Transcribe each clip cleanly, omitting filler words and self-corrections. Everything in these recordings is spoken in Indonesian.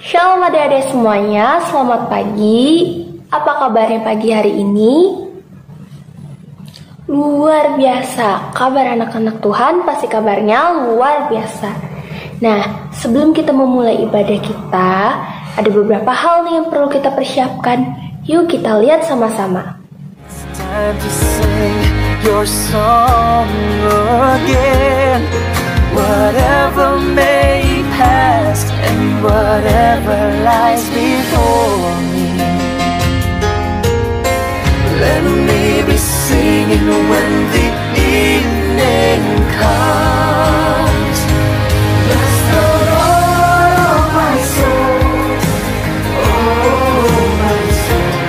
Shalom adik-adik semuanya, selamat pagi. Apa kabarnya pagi hari ini? Luar biasa, kabar anak-anak Tuhan pasti kabarnya luar biasa. Nah, sebelum kita memulai ibadah kita, ada beberapa hal nih yang perlu kita persiapkan. Yuk kita lihat sama-sama. Time to sing your song again. Whatever may pass and whatever lies before me, let me be singing when the evening comes. Bless the Lord, oh my soul, oh my soul,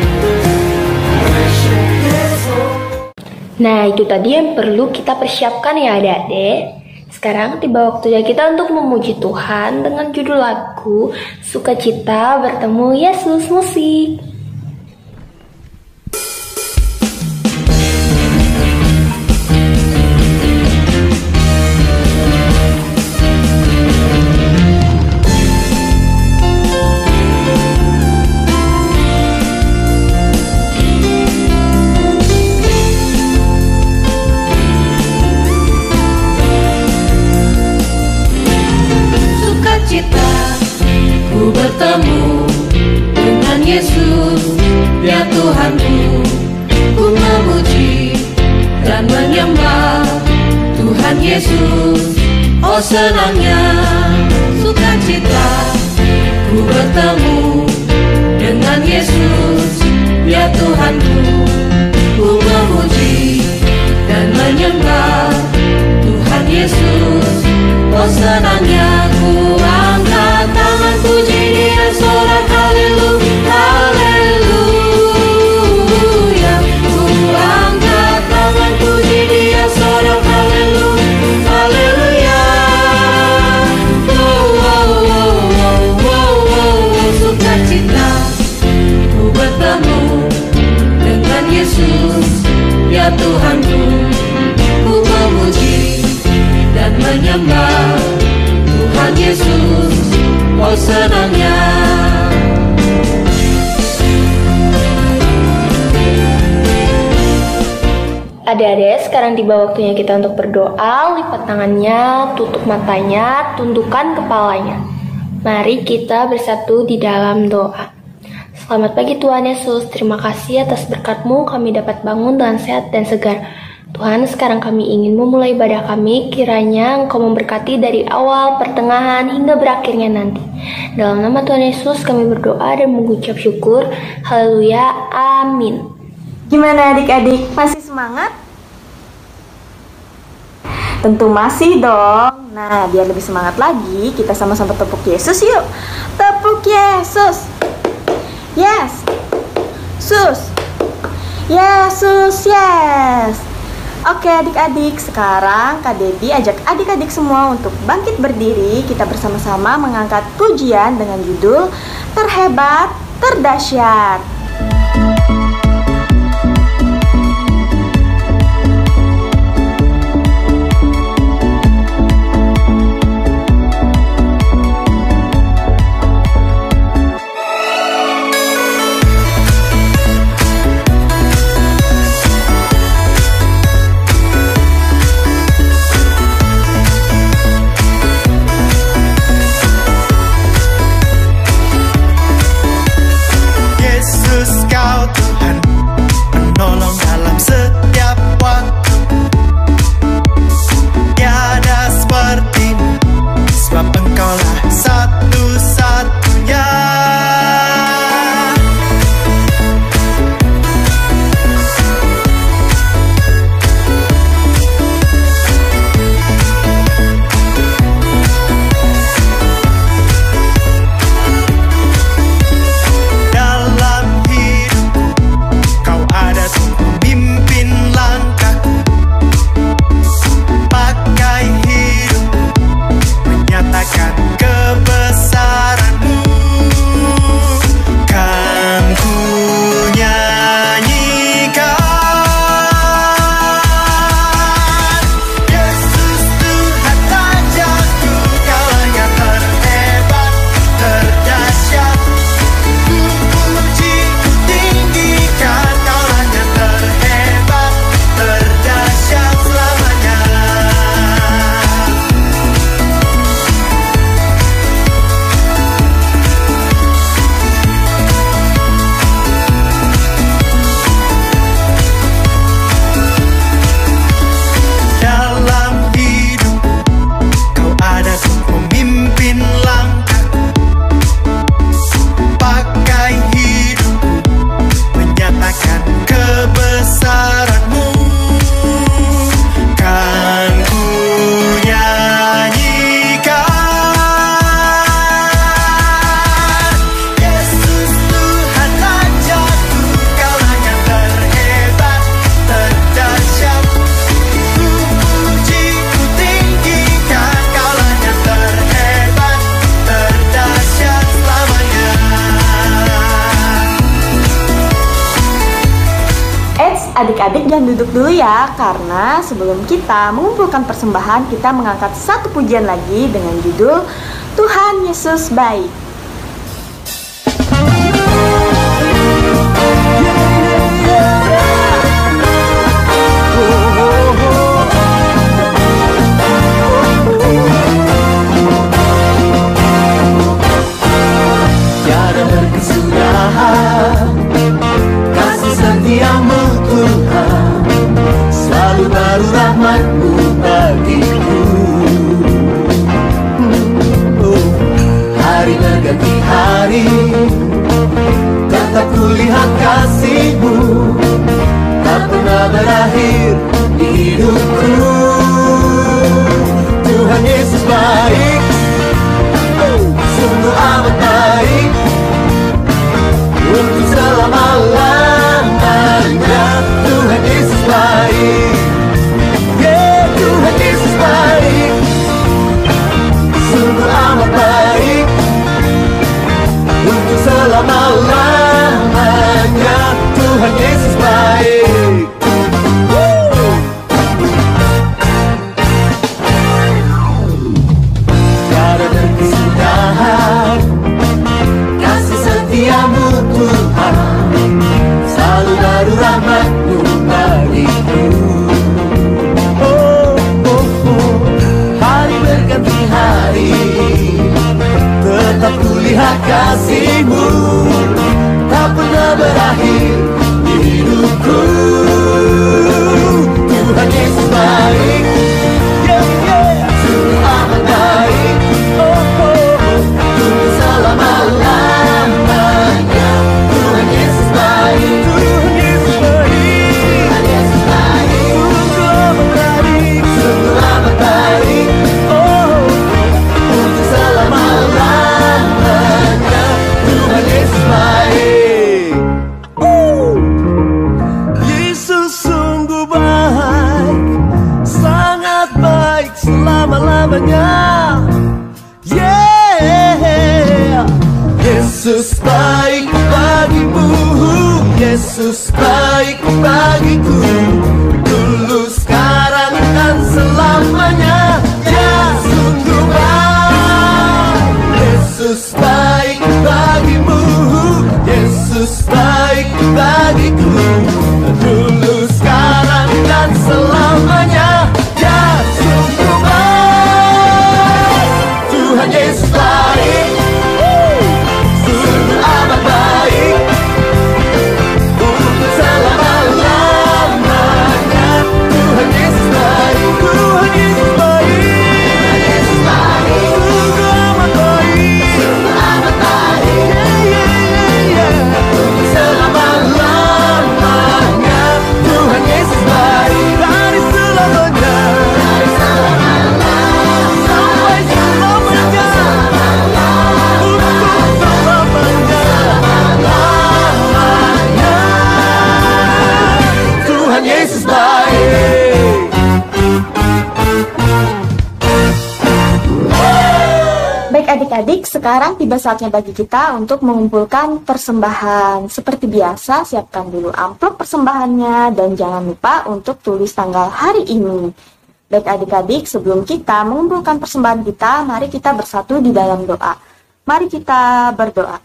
worship His holy. Nah, itu tadi yang perlu kita persiapkan ya adik-adik. Sekarang tiba waktunya kita untuk memuji Tuhan dengan judul lagu Sukacita Bertemu Yesus Musik. Ku bertemu dengan Yesus, ya Tuhanku. Ku memuji dan menyembah Tuhan Yesus. Oh senangnya sukacita, ku bertemu dengan Yesus, ya Tuhanku. Ku memuji dan menyembah Tuhan Yesus. Oh senangnya ku angkat tangan puji Dia, sorak haleluya, haleluya. Ku angkat tangan puji Dia, sorak haleluya, haleluya. Oh, oh, oh, oh, oh, oh, sukacita, ku bertemu dengan Yesus, ya Tuhanku. Ku memuji dan menyembah Tuhan Yesus. Oh senangnya. Adik-adik, sekarang tiba waktunya kita untuk berdoa. Lipat tangannya, tutup matanya, tundukkan kepalanya. Mari kita bersatu di dalam doa. Selamat pagi Tuhan Yesus, terima kasih atas berkat-Mu kami dapat bangun dengan sehat dan segar. Tuhan, sekarang kami ingin memulai ibadah kami, kiranya Engkau memberkati dari awal, pertengahan, hingga berakhirnya nanti. Dalam nama Tuhan Yesus kami berdoa dan mengucap syukur. Haleluya, amin. Gimana adik-adik, masih semangat? Tentu masih dong. Nah, biar lebih semangat lagi, kita sama-sama tepuk Yesus yuk. Tepuk Yesus. Yes. Sus. Yesus, yes. Oke adik-adik, sekarang Kak Debbie ajak adik-adik semua untuk bangkit berdiri. Kita bersama-sama mengangkat pujian dengan judul Terhebat, Terdahsyat. Yesus Adik-adik jangan duduk dulu ya, karena sebelum kita mengumpulkan persembahan, kita mengangkat satu pujian lagi dengan judul Tuhan Yesus Baik. Tiada berkesudahan kasih setiamu Tuhan, selalu baru rahmat-Mu bagiku. Hari berganti hari, tetap kulihat kasih-Mu, tak pernah berakhir di hidupku. Tuhan Yesus baik, sungguh amat baik, untuk selama-lamanya. Tuhan Yesus baik, yeah, Tuhan Yesus baik, sungguh amat baik, untuk selama-lamanya. Tuhan Yesus baik. Tiada berkesudahan kasih setiamu Tuhan, selalu baru rahmat-Mu bagiku. Hari berganti hari, tetap kulihat kasih-Mu, tak pernah berakhir di hidupku. Tuhan Yesus baik, yeah, yeah, sungguh amat baik, untuk selama-lamanya. Tuhan Yesus baik, Tuhan Yesus baik, Tuhan Yesus baik, sungguh amat baik, sungguh amat baik, untuk selama-lamanya. Tuhan Yesus baik. Yesus sungguh baik, sangat baik selama-lamanya. Yeah, Yesus baik bagimu, Yesus baik bagiku, dulu, sekarang, dan selamanya. Ya, sungguh baik. Yesus baik bagimu, Yesus baik bagiku, dulu, sekarang, dan selamanya. Ya, sungguh baik. Tuhan Yesus baik, sungguh amat baik, untuk selama-lamanya. Tuhan Yesus baik, Tuhan Yesus baik, sungguh amat baik, sungguh amat baik, untuk selama-lamanya. Tuhan Yesus baik, dari selamanya, dari selamanya, sampai selamanya, untuk selamanya. Tuhan Yesus baik. Baik adik-adik, sekarang tiba saatnya bagi kita untuk mengumpulkan persembahan. Seperti biasa, siapkan dulu amplop persembahannya dan jangan lupa untuk tulis tanggal hari ini. Baik adik-adik, sebelum kita mengumpulkan persembahan kita, mari kita bersatu di dalam doa. Mari kita berdoa.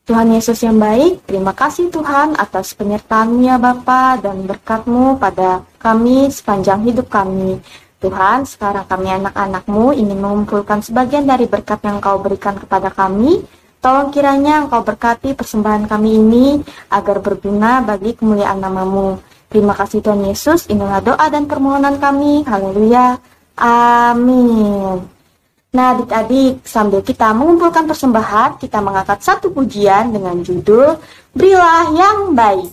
Tuhan Yesus yang baik, terima kasih Tuhan atas penyertaan-Mu ya Bapa dan berkat-Mu pada kami sepanjang hidup kami. Tuhan, sekarang kami anak-anak-Mu ingin mengumpulkan sebagian dari berkat yang Engkau berikan kepada kami. Tolong kiranya Engkau berkati persembahan kami ini agar berguna bagi kemuliaan nama-Mu. Terima kasih Tuhan Yesus, inilah doa dan permohonan kami. Haleluya. Amin. Nah adik-adik, sambil kita mengumpulkan persembahan, kita mengangkat satu pujian dengan judul Berilah yang Baik.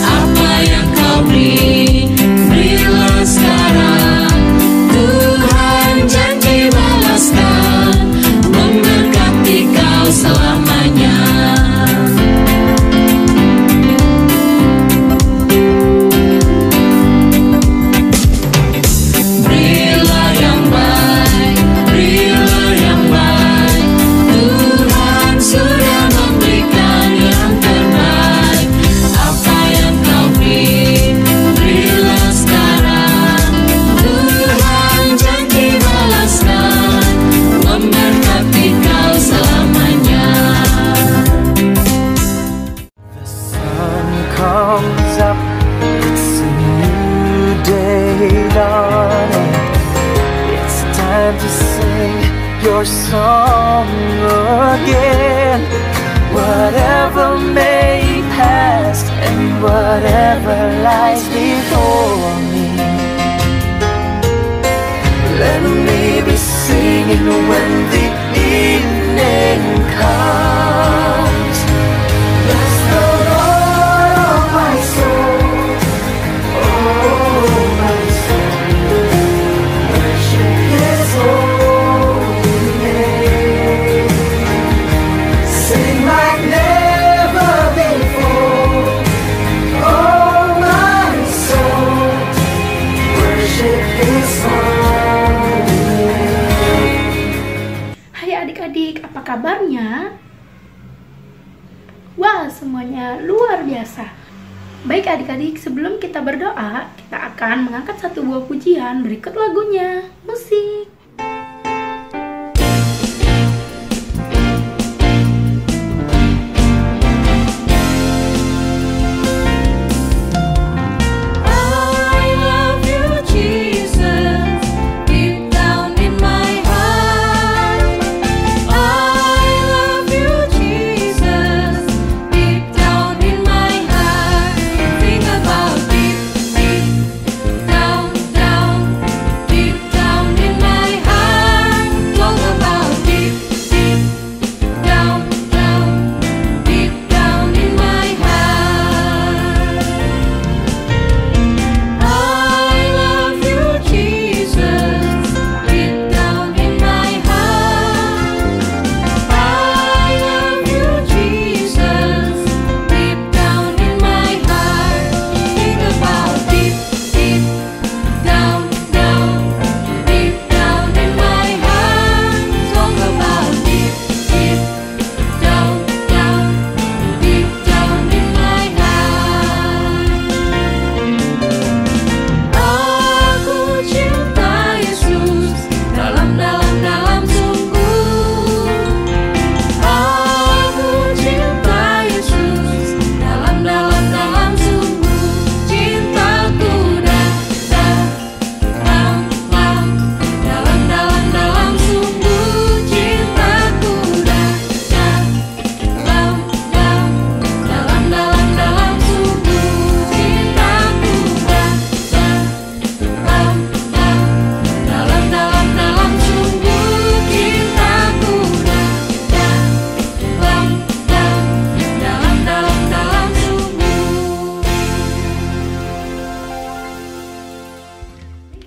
Apa yang Kau beri, berilah sekarang. comes up, it's a new day dawning. It's time to sing your song again. Whatever may pass and whatever lies before me, let me be singing when the evening comes. Bless the Lord, oh my soul, oh my soul, worship His holy name. Sing like never before, oh my soul, worship His holy name. Hai adik-adik, apa kabarnya? Wah, semuanya luar biasa. Baik adik-adik, sebelum kita berdoa, kita akan mengangkat satu buah pujian. Berikut lagunya, musik.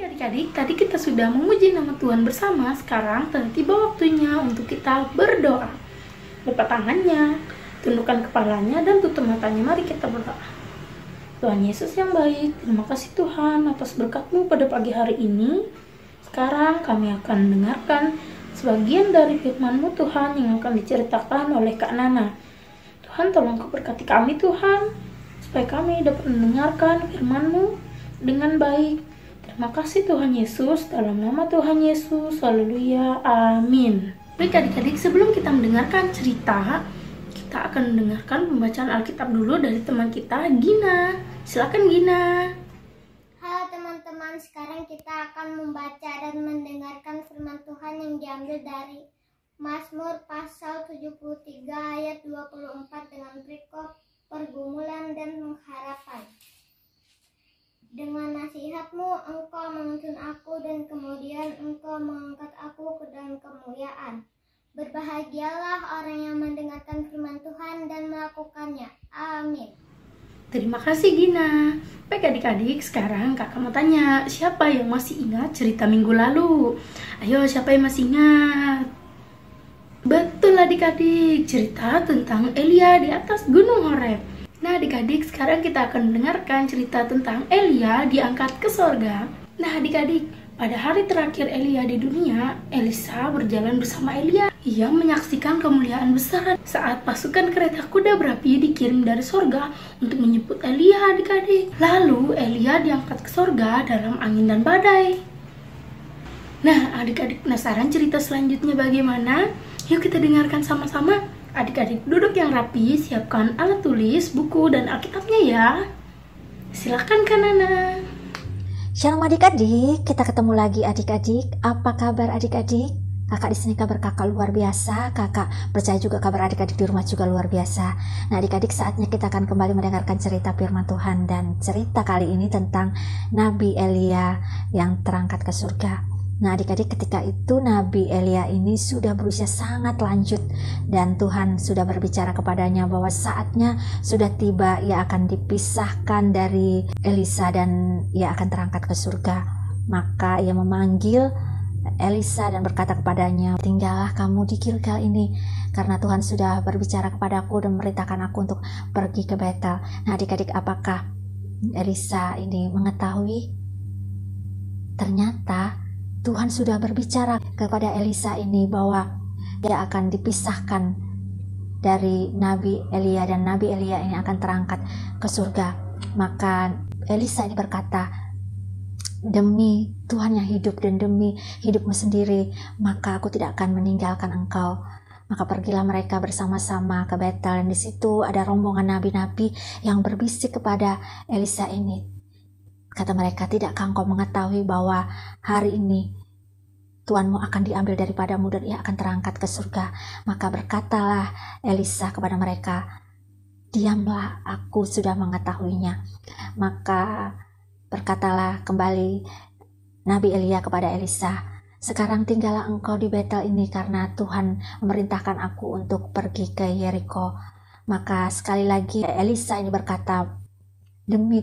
Adik-adik, tadi kita sudah memuji nama Tuhan bersama. Sekarang telah tiba waktunya untuk kita berdoa. Lipat tangannya, tundukkan kepalanya, dan tutup matanya. Mari kita berdoa. Tuhan Yesus yang baik, terima kasih Tuhan atas berkat-Mu pada pagi hari ini. Sekarang kami akan mendengarkan sebagian dari firman-Mu Tuhan yang akan diceritakan oleh Kak Nana. Tuhan, tolong Kau berkati kami Tuhan, supaya kami dapat mendengarkan firman-Mu dengan baik. Terima kasih Tuhan Yesus, dalam nama Tuhan Yesus, haleluya, amin. Baik adik-adik, sebelum kita mendengarkan cerita, kita akan mendengarkan pembacaan Alkitab dulu dari teman kita, Gina. Silakan Gina. Halo teman-teman, sekarang kita akan membaca dan mendengarkan firman Tuhan yang diambil dari Mazmur pasal 73 ayat 24 dengan perikop pergumulan dan pengharapan. Dengan nasihat-Mu Engkau menuntun aku, dan kemudian Engkau mengangkat aku ke dalam kemuliaan. Berbahagialah orang yang mendengarkan firman Tuhan dan melakukannya. Amin. Terima kasih Gina. Baik adik-adik, sekarang kakak mau tanya, siapa yang masih ingat cerita minggu lalu? Ayo, siapa yang masih ingat? Betul adik-adik, cerita tentang Elia di atas Gunung Horeb. Nah adik-adik, sekarang kita akan mendengarkan cerita tentang Elia diangkat ke sorga. Nah adik-adik, pada hari terakhir Elia di dunia, Elisa berjalan bersama Elia yang menyaksikan kemuliaan besar saat pasukan kereta kuda berapi dikirim dari sorga untuk menjemput Elia adik-adik. Lalu Elia diangkat ke sorga dalam angin dan badai. Nah adik-adik penasaran cerita selanjutnya bagaimana? Yuk kita dengarkan sama-sama. Adik-adik duduk yang rapi, siapkan alat tulis, buku, dan Alkitabnya ya. Silakan Kak Nana. Shalom adik-adik, kita ketemu lagi adik-adik. Apa kabar adik-adik? Kakak di sini kabar kakak luar biasa. Kakak percaya juga kabar adik-adik di rumah juga luar biasa. Nah adik-adik, saatnya kita akan kembali mendengarkan cerita firman Tuhan. Dan cerita kali ini tentang Nabi Elia yang terangkat ke surga. Nah adik-adik, ketika itu Nabi Elia ini sudah berusia sangat lanjut. Dan Tuhan sudah berbicara kepadanya bahwa saatnya sudah tiba, ia akan dipisahkan dari Elisa dan ia akan terangkat ke surga. Maka ia memanggil Elisa dan berkata kepadanya, tinggallah kamu di Gilgal ini, karena Tuhan sudah berbicara kepadaku dan memerintahkan aku untuk pergi ke Betel. Nah adik-adik, apakah Elisa ini mengetahui? Ternyata Tuhan sudah berbicara kepada Elisa ini bahwa dia akan dipisahkan dari Nabi Elia dan Nabi Elia ini akan terangkat ke surga. Maka Elisa ini berkata, demi Tuhan yang hidup dan demi hidupmu sendiri, maka aku tidak akan meninggalkan engkau. Maka pergilah mereka bersama-sama ke Betel, dan di situ ada rombongan nabi-nabi yang berbisik kepada Elisa ini. Kata mereka, tidakkah engkau mengetahui bahwa hari ini Tuhanmu akan diambil daripadamu dan ia akan terangkat ke surga? Maka berkatalah Elisa kepada mereka, diamlah, aku sudah mengetahuinya. Maka berkatalah kembali Nabi Elia kepada Elisa, sekarang tinggallah engkau di Betel ini karena Tuhan memerintahkan aku untuk pergi ke Yeriko. Maka sekali lagi Elisa ini berkata, demi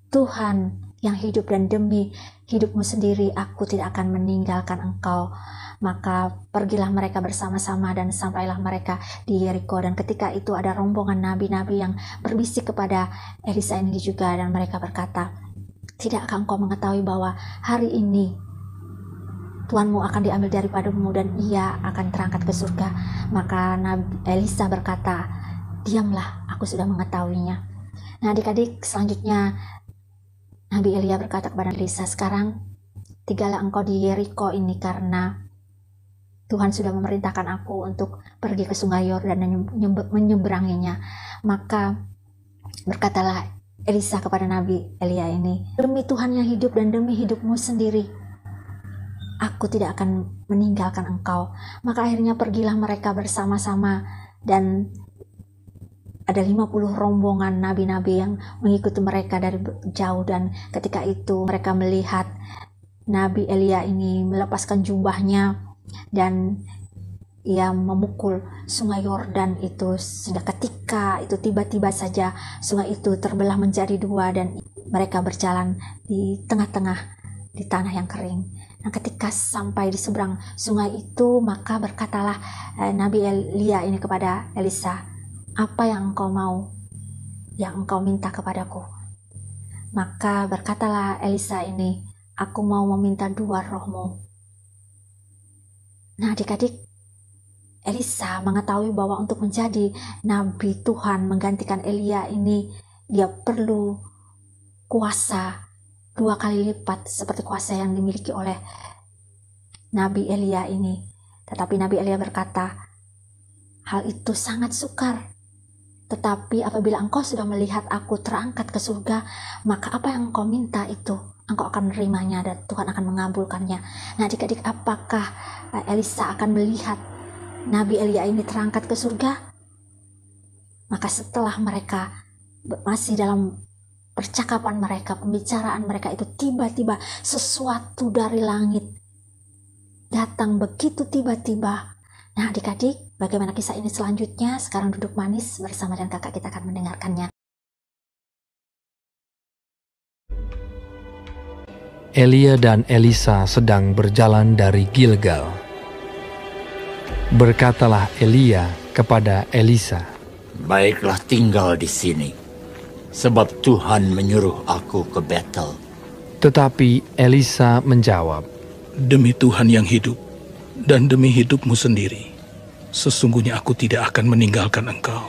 Tuhan yang hidup dan demi hidupmu sendiri, aku tidak akan meninggalkan engkau. Maka pergilah mereka bersama-sama dan sampailah mereka di Yeriko. Dan ketika itu ada rombongan nabi-nabi yang berbisik kepada Elisa ini juga, dan mereka berkata, tidakkah engkau mengetahui bahwa hari ini Tuhanmu akan diambil daripadamu dan ia akan terangkat ke surga? Maka Elisa berkata, diamlah, aku sudah mengetahuinya. Nah adik-adik, selanjutnya Nabi Elia berkata kepada Elisa, sekarang tinggallah engkau di Yeriko ini karena Tuhan sudah memerintahkan aku untuk pergi ke sungai Yordan dan menyeberanginya. Maka berkatalah Elisa kepada Nabi Elia ini, demi Tuhan yang hidup dan demi hidupmu sendiri, aku tidak akan meninggalkan engkau. Maka akhirnya pergilah mereka bersama-sama, dan ada 50 rombongan nabi-nabi yang mengikuti mereka dari jauh. Dan ketika itu mereka melihat Nabi Elia ini melepaskan jubahnya dan ia memukul sungai Yordan itu. Sudah ketika itu tiba-tiba saja sungai itu terbelah menjadi dua dan mereka berjalan di tengah-tengah di tanah yang kering. Nah ketika sampai di seberang sungai itu, maka berkatalah Nabi Elia ini kepada Elisa, apa yang engkau mau, yang engkau minta kepadaku? Maka berkatalah Elisa ini, aku mau meminta 2 rohmu. Nah adik-adik, Elisa mengetahui bahwa untuk menjadi nabi Tuhan menggantikan Elia ini, dia perlu kuasa 2 kali lipat seperti kuasa yang dimiliki oleh Nabi Elia ini. Tetapi Nabi Elia berkata, hal itu sangat sukar. Tetapi apabila engkau sudah melihat aku terangkat ke surga, maka apa yang engkau minta itu engkau akan menerimanya dan Tuhan akan mengabulkannya. Nah adik-adik, apakah Elisa akan melihat Nabi Elia ini terangkat ke surga? Maka setelah mereka masih dalam percakapan mereka, pembicaraan mereka itu, tiba-tiba sesuatu dari langit datang begitu tiba-tiba. Nah adik-adik, bagaimana kisah ini selanjutnya? Sekarang duduk manis bersama dan kakak kita akan mendengarkannya. Elia dan Elisa sedang berjalan dari Gilgal. Berkatalah Elia kepada Elisa, baiklah tinggal di sini, sebab Tuhan menyuruh aku ke Betel. Tetapi Elisa menjawab, demi Tuhan yang hidup dan demi hidupmu sendiri, sesungguhnya aku tidak akan meninggalkan engkau.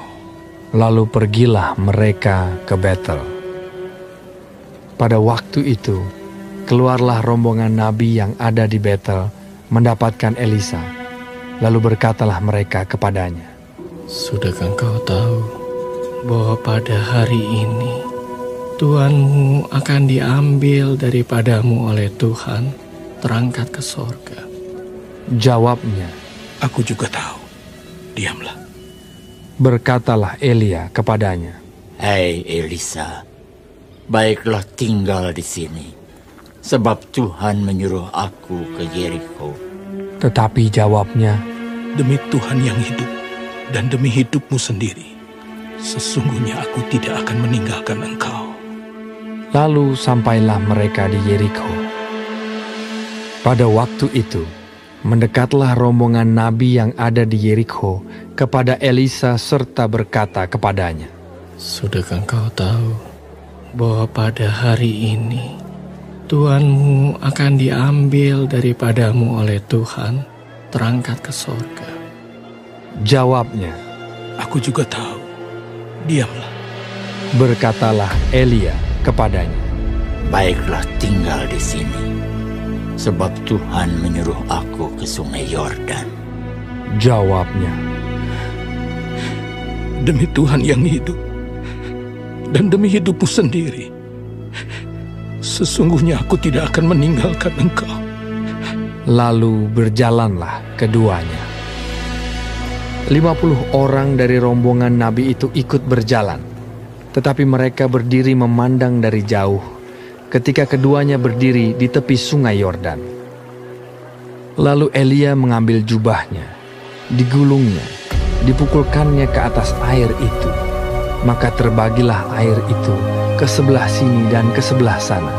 Lalu pergilah mereka ke Betel. Pada waktu itu, keluarlah rombongan nabi yang ada di Betel mendapatkan Elisa. Lalu berkatalah mereka kepadanya, Sudahkah engkau tahu bahwa pada hari ini Tuhanmu akan diambil daripadamu oleh Tuhan, terangkat ke sorga? Jawabnya, Aku juga tahu. Diamlah. berkatalah Elia kepadanya, Hei Elisa, baiklah tinggal di sini, sebab Tuhan menyuruh aku ke Yeriko. tetapi jawabnya, Demi Tuhan yang hidup dan demi hidupmu sendiri, sesungguhnya aku tidak akan meninggalkan engkau. lalu sampailah mereka di Yeriko. Pada waktu itu, mendekatlah rombongan nabi yang ada di Yeriko kepada Elisa serta berkata kepadanya, Sudahkah engkau tahu bahwa pada hari ini Tuhanmu akan diambil daripadamu oleh Tuhan, terangkat ke sorga? Jawabnya, Aku juga tahu. Diamlah. berkatalah Elia kepadanya, Baiklah tinggal di sini, sebab Tuhan menyuruh aku ke sungai Yordan. Jawabnya, Demi Tuhan yang hidup dan demi hidupmu sendiri, sesungguhnya aku tidak akan meninggalkan engkau. lalu berjalanlah keduanya. 50 orang dari rombongan nabi itu ikut berjalan, tetapi mereka berdiri memandang dari jauh ketika keduanya berdiri di tepi sungai Yordan. Lalu Elia mengambil jubahnya, digulungnya, dipukulkannya ke atas air itu. Maka terbagilah air itu ke sebelah sini dan ke sebelah sana,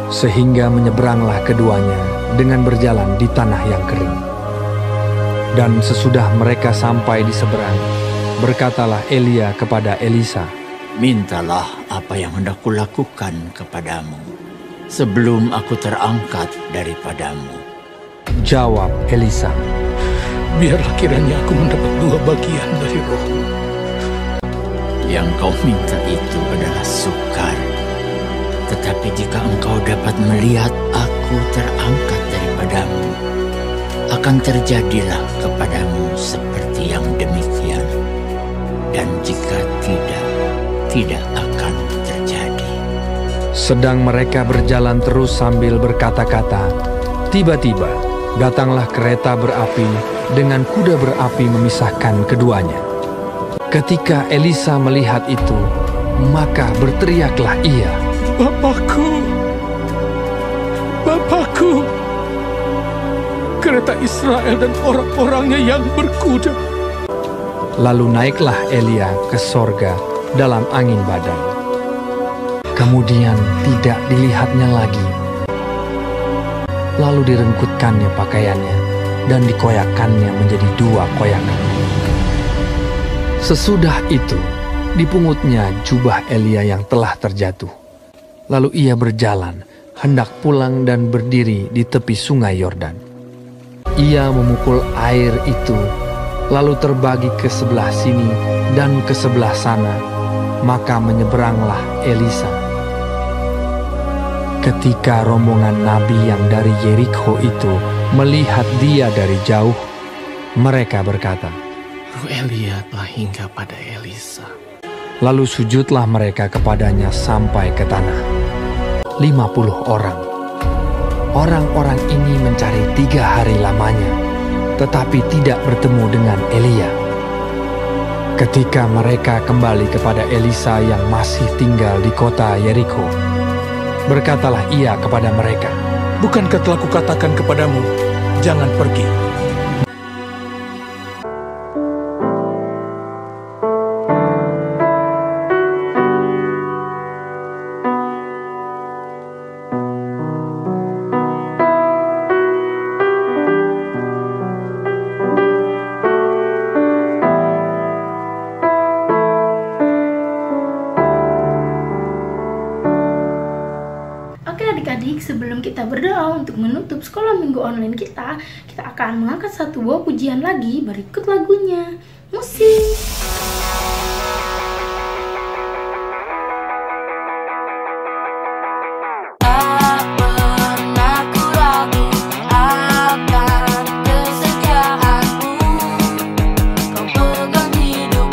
sehingga menyeberanglah keduanya dengan berjalan di tanah yang kering. Dan sesudah mereka sampai di seberang, berkatalah Elia kepada Elisa, Mintalah apa yang hendak kulakukan kepadamu, sebelum aku terangkat daripadamu. Jawab Elisa, Biarlah kiranya aku mendapat 2 bagian dari rohmu. Yang kau minta itu adalah sukar. Tetapi jika engkau dapat melihat aku terangkat daripadamu, akan terjadilah kepadamu seperti yang demikian. Dan jika tidak akan terjadi. Sedang mereka berjalan terus sambil berkata-kata, tiba-tiba datanglah kereta berapi dengan kuda berapi memisahkan keduanya. Ketika Elisa melihat itu, maka berteriaklah ia, Bapakku, Bapakku, kereta Israel dan orang-orangnya yang berkuda. Lalu naiklah Elia ke sorga dalam angin badai. Kemudian tidak dilihatnya lagi. Lalu direngkutkannya pakaiannya dan dikoyakannya menjadi 2 koyakan. Sesudah itu, dipungutnya jubah Elia yang telah terjatuh. Lalu ia berjalan, hendak pulang dan berdiri di tepi sungai Yordan. Ia memukul air itu, lalu terbagi ke sebelah sini dan ke sebelah sana, maka menyeberanglah Elisa. Ketika rombongan nabi yang dari Yeriko itu melihat dia dari jauh, mereka berkata, Roh Elia telah hingga pada Elisa. Lalu sujudlah mereka kepadanya sampai ke tanah. 50 orang. Orang-orang ini mencari 3 hari lamanya, tetapi tidak bertemu dengan Elia. Ketika mereka kembali kepada Elisa yang masih tinggal di kota Yeriko, berkatalah ia kepada mereka, Bukankah telah kukatakan kepadamu, jangan pergi? Adik-adik, sebelum kita berdoa untuk menutup sekolah minggu online kita akan mengangkat 1 buah pujian lagi berikut lagunya. Musik. Tak pernah ku ragu akan kesetiaanmu. Kau pegang hidup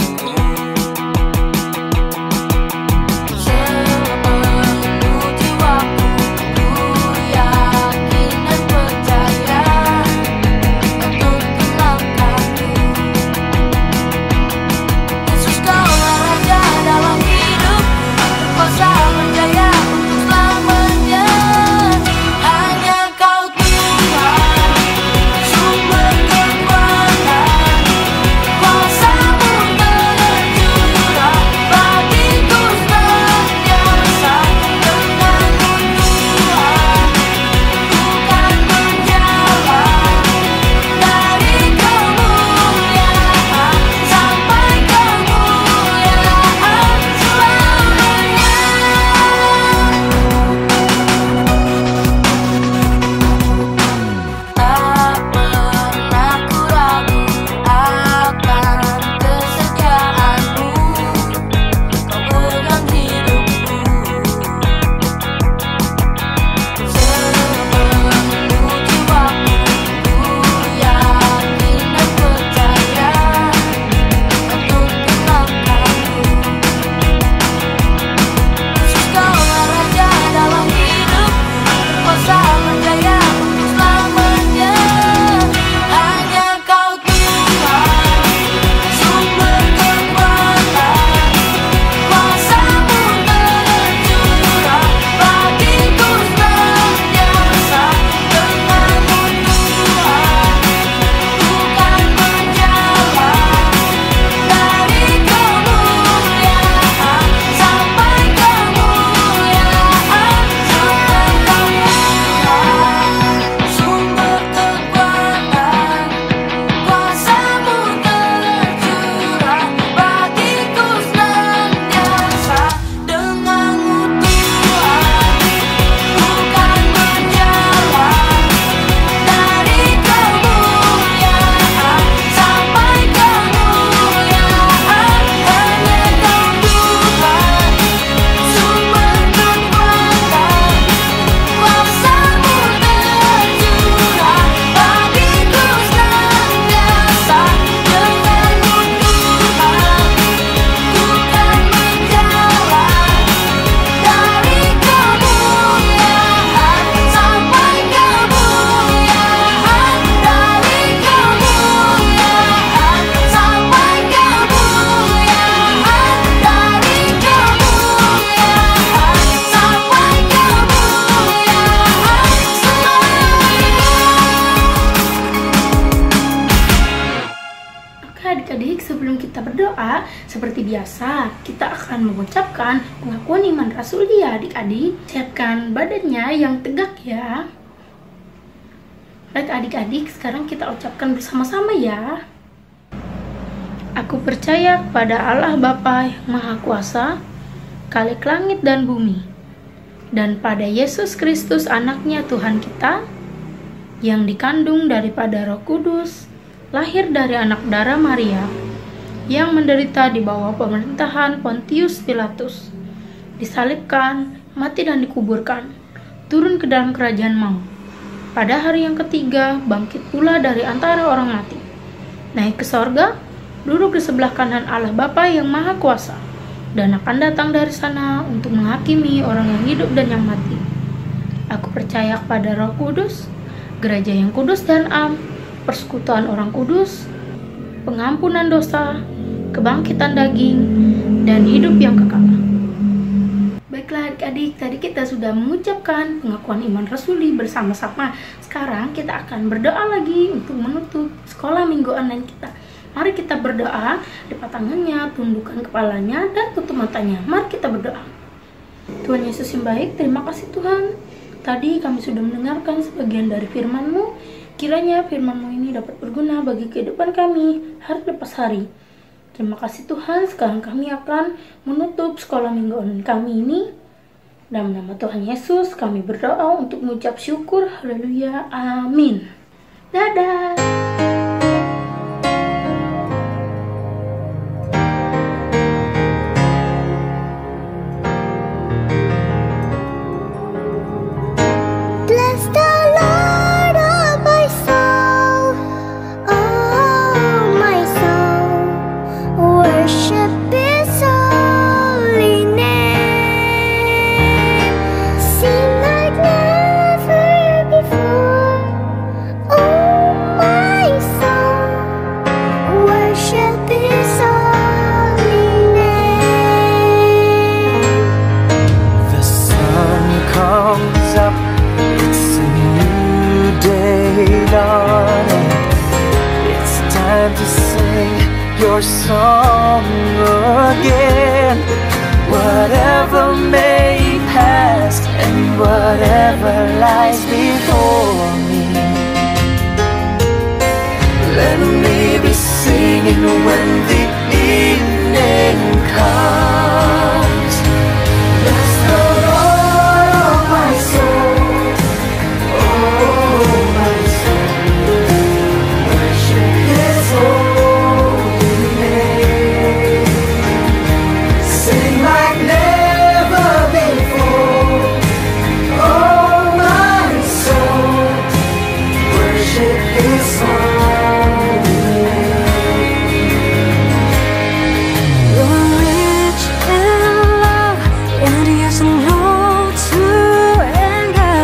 Seperti biasa, kita akan mengucapkan pengakuan iman rasuli ya adik-adik. Siapkan badannya yang tegak ya. Baik adik-adik, sekarang kita ucapkan bersama-sama ya. Aku percaya kepada Allah Bapa yang Maha Kuasa, Khalik langit dan bumi, dan pada Yesus Kristus anaknya Tuhan kita, yang dikandung daripada Roh Kudus, lahir dari anak darah Maria, yang menderita di bawah pemerintahan Pontius Pilatus, disalibkan, mati dan dikuburkan, turun ke dalam kerajaan maut. Pada hari yang ketiga, bangkit pula dari antara orang mati, naik ke sorga, duduk di sebelah kanan Allah Bapa yang Maha Kuasa, dan akan datang dari sana untuk menghakimi orang yang hidup dan yang mati. Aku percaya kepada Roh Kudus, gereja yang kudus dan am, persekutuan orang kudus, pengampunan dosa, kebangkitan daging, dan hidup yang kekal. Baiklah adik-adik, tadi kita sudah mengucapkan pengakuan iman rasuli bersama-sama. Sekarang kita akan berdoa lagi untuk menutup sekolah minggu online kita. Mari kita berdoa, lipat tangannya, tundukkan kepalanya, dan tutup matanya. Mari kita berdoa. Tuhan Yesus yang baik, terima kasih Tuhan. Tadi kami sudah mendengarkan sebagian dari firman-Mu. Kiranya firman-Mu ini dapat berguna bagi kehidupan kami hari lepas hari. Terima kasih Tuhan, sekarang kami akan menutup sekolah minggu online kami ini. Dalam nama Tuhan Yesus, kami berdoa untuk mengucap syukur. Haleluya, amin. Dadah. Bless the Lord, oh my soul, oh my soul, worship His holy name. Sing like never before, oh my soul, worship His holy name. The sun comes up, it's a new day dawning. It's time to sing your song again. Whatever may pass and whatever lies before me, let me be singing when the evening comes. Bless the Lord, oh my soul, oh my soul, worship His holy name. Sing like never before, oh my soul, worship His holy name. You're rich in love, and yes, no to anger.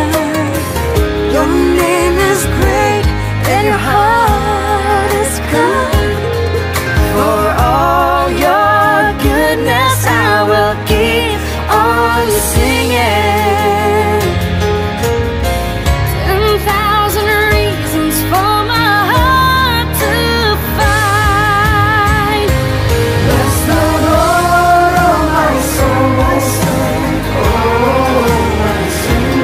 Your name is great, and your heart is good. For all your goodness, I will keep on singing. 10,000 reasons for my heart to find. Bless the Lord, oh my soul, my soul, oh my soul,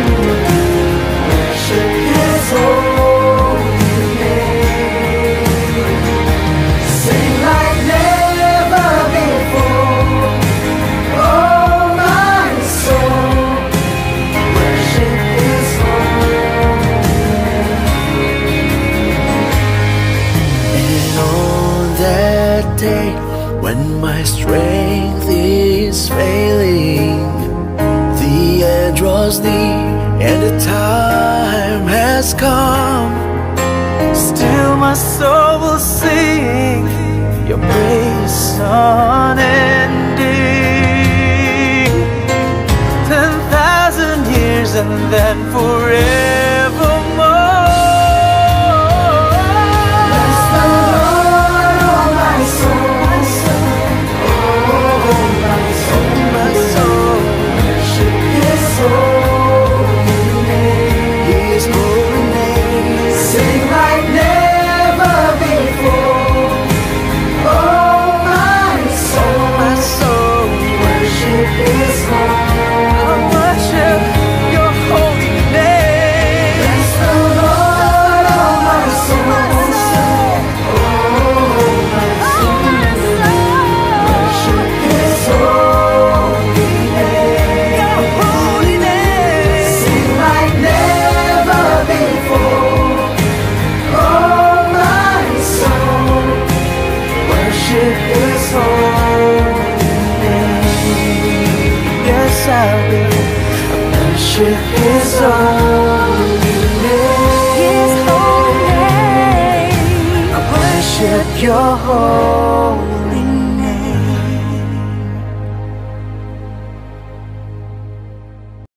worship His holy name. Sing like never before, oh my soul, worship His holy name. And on that day when my strength is failing, the end draws near and the time has come. Still my soul will sing your praise unending. 10,000 years and then forevermore. Bless the Lord, oh my soul, my soul, oh my soul, my soul, worship His holy name, His holy name. Sing like never before, oh my soul, worship His holy name. I worship Your holy